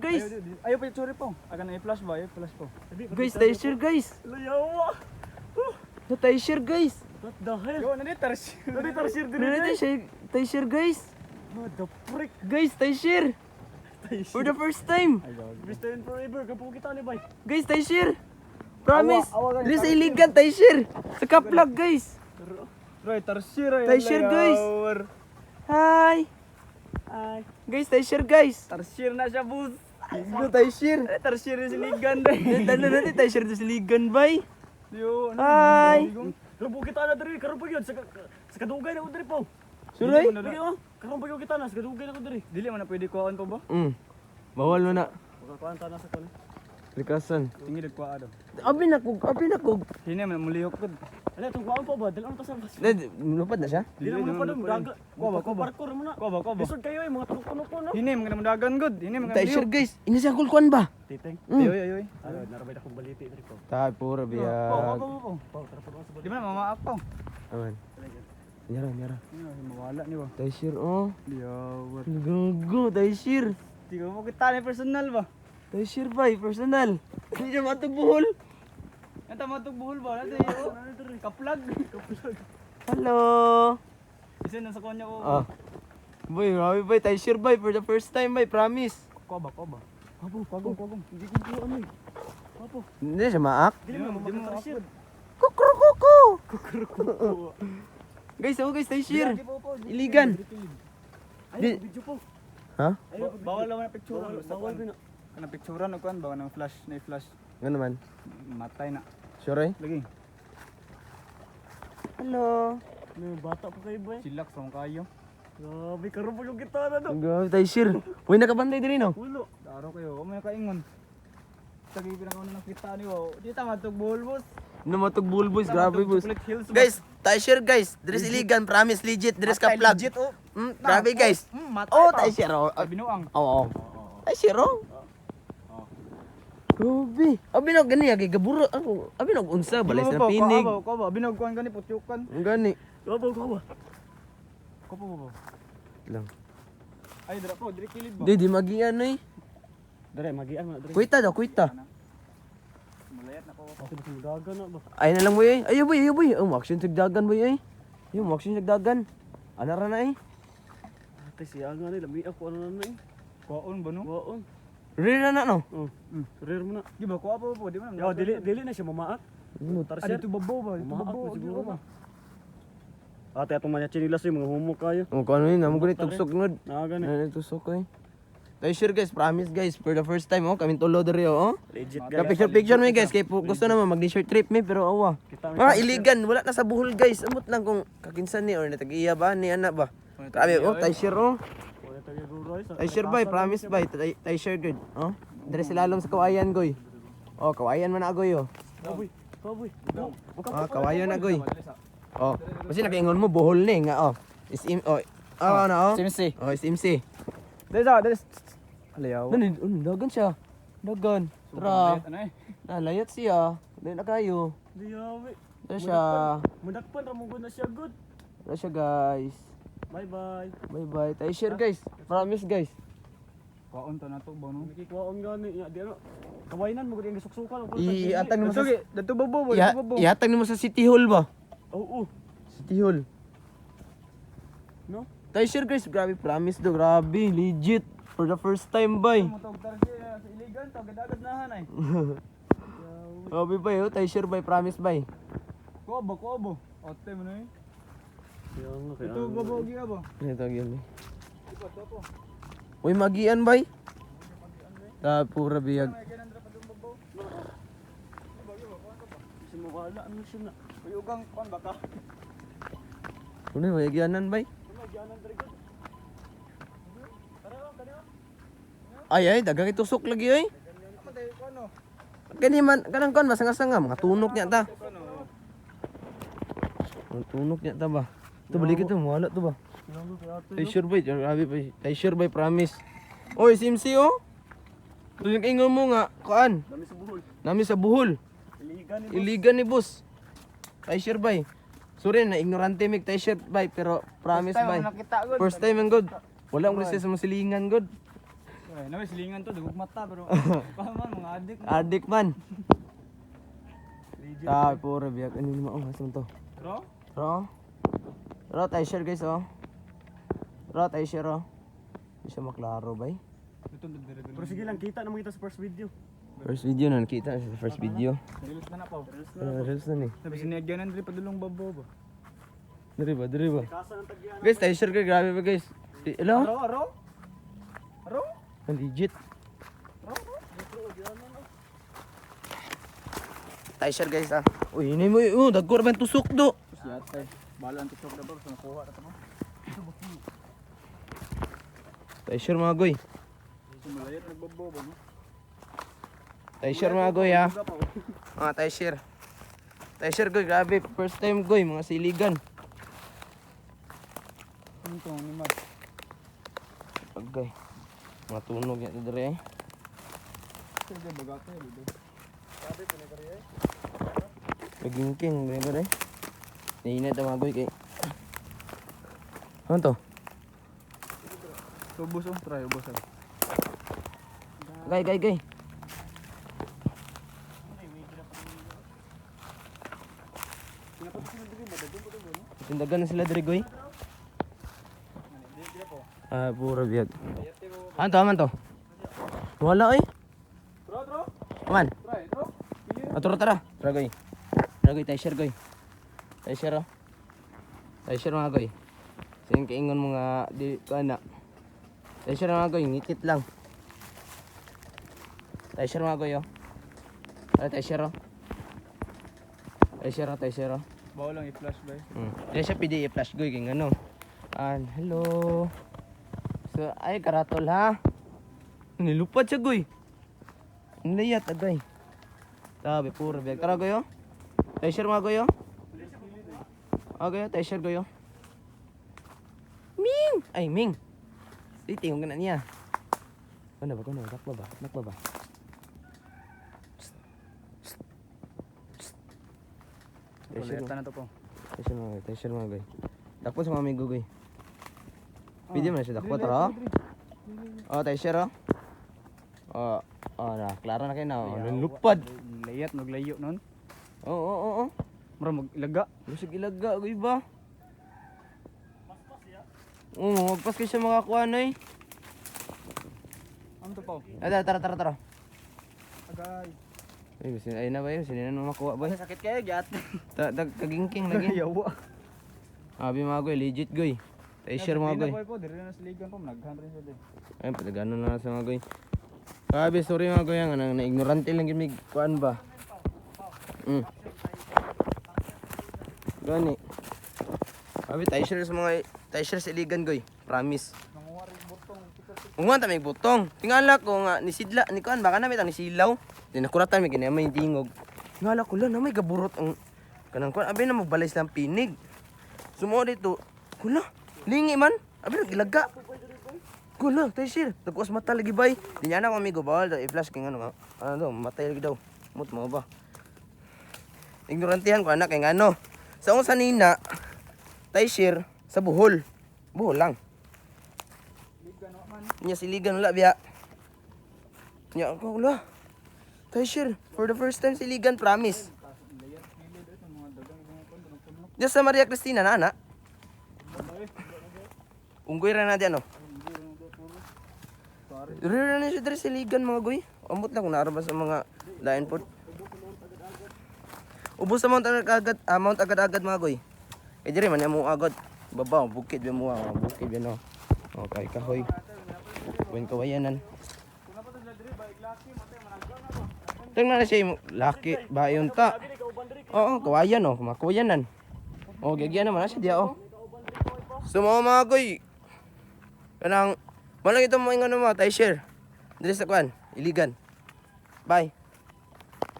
Guys, Ayaw pa yung sorry po. Aga na i-flash ba? I-flash po. guys, tayo share guys. Layawa! Na tayo share guys. What the hell? Yo, nandito share din Na tayo share guys. What the frick? Guys, tayo share. For the first time. Best time forever. Kapo kita ni bay. Guys, tayo share. Promise. Awa, Dili sa iligan tayo share. Sa kaplag guys. Roy, tarshir. Tayo share guys. Hi. Ay, Guys, tayo share guys. tarshir na siya, boss. Ito tayo share. Tarshir na si Ligan day. Dala natin tayo share sa ligan bay. Yo, Hi. Kapo kita na diri, karon pa gyud sa kadugay na ko diri po. Suray? Dili oh. Karon pa gyud kita na sa kadugay na ko diri. Dili man na pwede kuhaan pa ba? Bawal mo na. Kuhaan ta na sa kon. Likasan. Tingid kuha daw. Abi na kog. Hini man mulihok pud. Ala tong kuhaan pa ba? Dili ta sa bas. Lupad na siya? Dili man pa dum daga. Kuha ba? Parkour mo na. Kuha ba? Lisod kayo mga tunog ko no. Hini man dagan good. Hini man Tayo share guys. Ina siya kulkuan ba? Titeng. Ayoy. Narabay na kong baliti diri ko. Tayo puro biya. Di ba mamaak pa? Aman. Nyara. Mawala ni ba? Tayo share oh. Liyawat. Gago, tayo share. Di ko mo kita ni personal ba? Tayo share ba? Personal. Hindi siya matugbuhol. Anta matug buhol ba? Ano yo? Kaplag. Hello. Isa na sa kanya ko. Ah. Boy, grabe boy. Tayo share boy for the first time boy. Promise. Ko ba? Pagong. Hindi ko ko ano eh. Papo. Hindi siya maak. Dili mo share. Kukurukuku. Guys, guys, tayo share. Iligan. Ay, video po. Ha? Ay, bawal naman ang picture. Bawal na. Kana picturean o kuan ba nang flash, na flash. Nga naman. Matay na. Sure eh? Lagi. Hello. May bata pa kayo ba? Silak sa kayo. Grabe, karon pa yung kita na do. Grabe, tayo share. Uy, nakabantay din no? Ulo. Daro kayo, o may kaingon. Tagi pinakauna ng kita niyo. Di ta matug buhol boss. Namatugbul boys, grabe boys. Chocolate Hills, boss. Guys, tayo share guys. Dress iligan, promise legit. Dress ka plug. Legit oh. Grabe guys. Matay Oh, pa. tayo share oh. Binuang. Oo. Tayo share oh. Grabe. Abi na gani agi gaburo ako. Abi na unsa balay sa pinig. Ko ba binog kuan gani putyukan. Ang gani. Ko ba. Lang. Ay dira po, diri kilid ba? Di magian eh. Dere magian mo dere. Kuita daw, kuita. Malayat na ko. Kasi dagan na ba? Ay na lang boy eh. Ayo boy. Action sagdagan boy eh. Yung action sagdagan. Ana ra na eh. Ate siya nga ni lami ako ano na eh. Kuon ba no? Kuon. Rira na no. Rare mo na. Di ba kuha pa po, di ba? Yo, dili na siya mamaak. Tarsier. Dito babaw ba? Dito babaw siguro ba? Ate atong mga chinilas yung mga humok kayo. Oh, kano yun, amo gani tugsok ngod. Gani. Ano tusok eh. Tayo sure guys, promise guys, for the first time oh, kami tulo diri oh. Legit Ka picture mo guys, kay gusto naman mag-short trip me pero awa. Mga iligan, wala na sa buhol guys. Amot lang kung kakinsan ni or natag-iya ba ni ana ba. Grabe oh, tayo sure oh. Tayo sure bay, promise bay, tayo sure good. Oh. Diri sila lalong sa kawayan goy. Oh, kawayan man na goy oh. Kaboy. Ah, kawayan na goy. Oh, kasi nakaingon mo buhol ni nga oh. Isim oh. Ano oh? Simsi. Oh, isimsi. Dres. Aliyaw. Dagan siya. Dagan. Tara. Nalayat siya. Dahil na kayo. Liyawi. Tara siya. Mudakpan ra mo na siya good. Tara siya guys. Bye. Bye. Tayo share guys. Promise guys. Kuwaon to na to ba no? Kuwaon gani. Di ano. Kawainan mo gud yung suksukan. Iatag mo sa Dito babaw. Iatag mo sa City Hall ba? Oo. City Hall. No? Tayo share guys. Grabe promise do. Grabe. Legit. For the first time bay. Motog tarsier sa iligan to gadagad na hanay. Grabe bay oh. Tayo share bay. Promise bay. Kuabo. Ote mo na eh. Ito babaw giya ba? Ito yun eh. Uy magian bay. Ta pura biyag. Simawala ano siya na. Uyugang kon baka. Ano magianan bay? Ay, dagang itusok lagi ay. Gani man, kanang kon masanga-sanga, mga tunok niya ta. Mga tunok niya ta ba? Ito balik ito, wala to ba? Tayo sure bay, grabe bay. Tayo sure bay, promise. Oy, Simsi oh. Ito yung ingon mo nga, kuan? Nami sa buhol. Iligan ni boss. Tayo sure bay. Sorry na, ignorante mig tayo sure bay, pero promise bay. First time ang good. Wala akong resist sa mga silingan god. Ay, naman silingan to, dugog mata pero man mga adik. Adik man. Ah, puro biyak. Ano yung maong hasong to? Bro? Ro, tayo share guys oh. Ro, tayo share oh. Hindi siya maklaro bay. Pero sige lang, kita naman kita sa first video. First video na nakita sa first video. Reels na pa. Reels na ni. Sabi sinigyan na padulong babaw ba? Diri ba? Kasa ng tagyan. Guys, tayo share guys. Grabe ba guys? Hello? Aro? Ang legit. Tayo share guys ah. Uy, ini mo dagkor ba tusok do? Siyate. Bala ang TikTok na bro, sa nakuha na tama. Tayo share mga goy. Sumalayat nagbabaw ba no? Tayo share mga goy ha. Tayo share. Tayo share goy, grabe. First time goy, mga siligan. Ano to, ni Mas? Pagay. Mga tunog yan ito dere eh. Sige, bagate dito. Sabi ko ni Kariye. Nagingking, dere dere. Nainit ang mga goy kay. Ano to? Ubos oh, try ubos ay. Gay. Tindagan na sila dere goy. Ah, puro biyag. Man to? Wala eh. Bro. Man. Try, bro. Tara. Tara goy. Tayo share goy. Tayo share oh. Tayo share mga goy. Sayang kaingon mga di kana. Tayo share mga goy, ngikit lang. Tayo share mga goy oh. Tayo share oh. Tayo share oh. Bawo lang i-flash ba? Dili siya pwede i-flash goy kay ano. Hello. So ay karatol ha. Nilupad siya goy. Ang layat agay. Sabi puro biyag. Tara goy oh. Tayo share mga goy oh. Okay, tayo share goy oh. Ming! Ay, Ming! Tingong ka na niya. Ano ba? Nakba ba? Kuleta na to po. Tayo share mga goy. Dakpo sa mga amigo goy. Pwede mo na siya dakpo, tara. Tayo share oh. Klaro na kayo na. Lupad. Layat, maglayo nun. Oo. Mura mag-ilaga. Lusog ilaga, goy ba? Oo, magpas kayo siya makakuha na eh. Ano to po? Tara. Agay. Ay na ba yun? Sino na makuha ba? Sakit kayo, gyat. Kagingking lagi. Yawa. Abi mga goy, legit goy. Tayo share mga goy. Po, dire na sa ligan po, nag-100 siya din. Ayun, patagano na sa mga goy. Abi, sorry mga goy, na ignorante lang gimig. Kuan ba? Gani. Abi, tayo share sa mga, tayo share sa iligan goy. Promise. Unguan ta may butong. Tingala ko nga nisidla ni kuan baka namit ang nisilaw. Di nakuratan may ginamay tingog. Tingala ko lang na may gaburot ang kanang kuan abi na magbalay lang pinig. Sumo dito. Kula, lingi man. Abi nagilaga. Kula, tayo share. Tapos mata lagi bay. Di niya na ko amigo bawal daw i-flash king ano nga. Ano daw, matay lagi daw. Mut mo ba? Ignorantihan ko anak kay ano. Sa unsa nina tayo share sa Bohol. Bohol lang. Nya siligan wala biya. Nya ako wala. Tayo share for the first time siligan promise. Diyan sa Maria Cristina na ana. Unggoy ra na diyan no. Rira na siya dari siligan mga goy. Amot lang kung naarabas sa mga lain pod. Ubos sa Mount agad mga goy. Eh dire man mo agad. Babaw bukid ba mo bukid ba no. Okay kahoy. Buwan kawayanan. Tingnan na siya laki bayon ta. Oo, kawayan oh, makawayanan. Oh, gagyan naman na siya diya oh. So mga goy. Kanang malang ito mo ingano mo, tayo share. Dili sa kwan, iligan. Bye.